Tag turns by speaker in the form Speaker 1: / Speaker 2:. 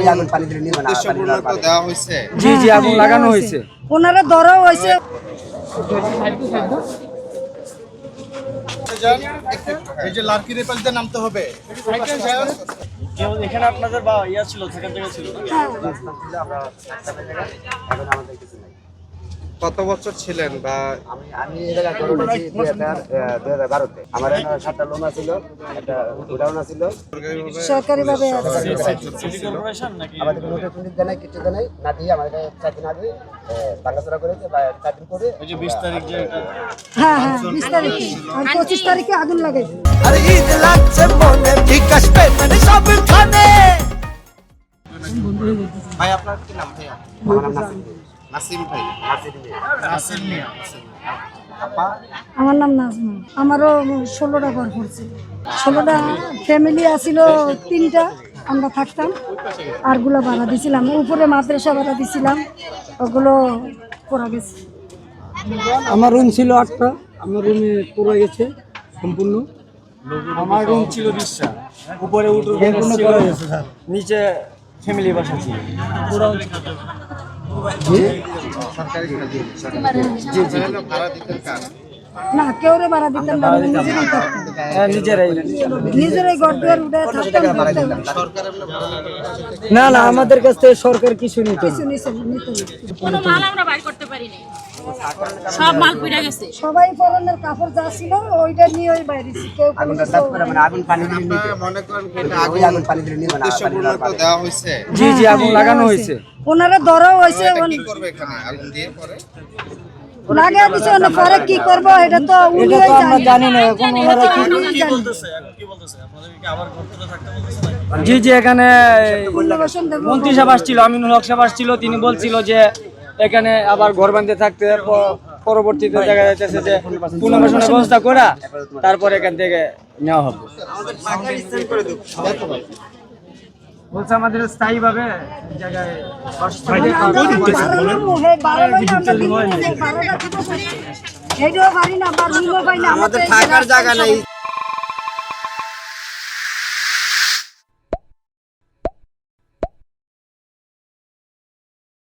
Speaker 1: ওই আগুন পানি দিলে নিবে না, পানি
Speaker 2: উদ্দেশ্যপূর্ণ তো দেওয়া হয়েছে।
Speaker 3: জি জি আগুন লাগানো হয়েছে।
Speaker 4: ওনারা ধরাও হয়েছে।
Speaker 2: এই যে লার্কি রেপালতে নামতে হবে।
Speaker 3: এখানে আপনাদের বা ইয়া ছিল, থাকার জায়গা ছিল।
Speaker 2: কত বছর ছিলেন বা
Speaker 1: আমি এই জায়গায় গরু নিয়েছি 2012-তে। আমার এখানে 7টা লোন ছিল, একটা গোডাউন ছিল।
Speaker 4: সরকারিভাবে
Speaker 3: সিটি কর্পোরেশন নাকি
Speaker 1: আমাদের কোনো নোটিশ দেয় নাই, কিছু দেয় নাই, না দিয়ে আমাদের 4 দিন আগে ভাঙাচোরা করেছে, বা 4 দিন পরে
Speaker 3: ওই যে 20 তারিখ যে এটা
Speaker 4: হ্যাঁ 20 তারিখে আর 25 তারিখে আগুন লাগাইছে।
Speaker 5: আর ঈদ লাগছে মনে ঠিক আসবে মানে সবখানে।
Speaker 2: ভাই আপনার কি নাম ভাইয়া?
Speaker 1: আমার নাম নাসিম।
Speaker 2: নাসিম ভাই। নাসিম মিয়া। আপা
Speaker 4: আমার নাম নাজমা। আমারও 16টা ঘর পড়ছে। 16টা ফ্যামিলি আছিল, 3টা আমরা থাকতাম, আরগুলো ভাড়া দিছিলাম। উপরে মাদ্রাসা ভাড়া দিছিলাম, ওগুলো পড়া গেছে।
Speaker 3: আমার রুম ছিল 8টা, আমার রুমে পুরো গেছে সম্পূর্ণ। আমার রুম ছিল 20টা, উপরে উঠে সম্পূর্ণ করা গেছে স্যার। নিচে ফ্যামিলি বাসা ছিল পুরো।
Speaker 2: সরকারি ভাড়া দিতেন কার?
Speaker 4: না কেউরে ভাড়া দিতাম না, আমি নিজেরাই থাকতাম। নিজেরাই ঘর দুয়ার উঠে থাকতাম, করতাম।
Speaker 2: সরকার এমনি ভাড়া দিতেন?
Speaker 3: না না, আমাদের কাছ থেকে সরকার কিছু নিত
Speaker 4: কিছু নিতে নিতে না।
Speaker 6: কোনো মাল আমরা বাইর করতে পারিনি, সব মাল পুড়ে গেছে।
Speaker 4: সবাই পরনের কাপড় যা ছিল ওইটা নিয়ে ওই বাইরে ছিল। কেউ কোনো
Speaker 1: আগুনটা
Speaker 4: কিছু
Speaker 1: তাপ করে মানে আগুন পানি দিলে নিবে।
Speaker 2: আপনারা মনে করেন কি এটা
Speaker 1: ওই আগুন পানি দিলে নিবে না, পানি
Speaker 2: উদ্দেশ্যপূর্ণ তো দেওয়া হয়েছে।
Speaker 3: জি জি আগুন লাগানো হয়েছে।
Speaker 4: ওনারা ধরাও হয়েছে।
Speaker 2: এটা কি করবে এখানে আগুন দিয়ে পরে?
Speaker 4: লাগিয়ে দিচ্ছে, না পরে কি করব এটা তো উনি
Speaker 3: এটা তো আমরা জানি না এখন
Speaker 4: এটা
Speaker 3: ওনারা
Speaker 4: তো
Speaker 3: কি
Speaker 4: উনি জানেন।
Speaker 3: জি জি এখানে
Speaker 4: পুনর্বাসন দেব।
Speaker 3: মন্ত্রী সাহেব আসছিল, আমিনুল হক সাহেব আসছিল। তিনি বলছিল যে এখানে আবার ঘর বাঁধতে থাকতে, পরবর্তীতে দেখা যাচ্ছে যে পুনর্বাসনের ব্যবস্থা করা তারপর এখান থেকে নেওয়া হবে। বলছে আমাদের স্থায়ীভাবে জায়গায়
Speaker 4: আমাদের থাকার জায়গা নেই।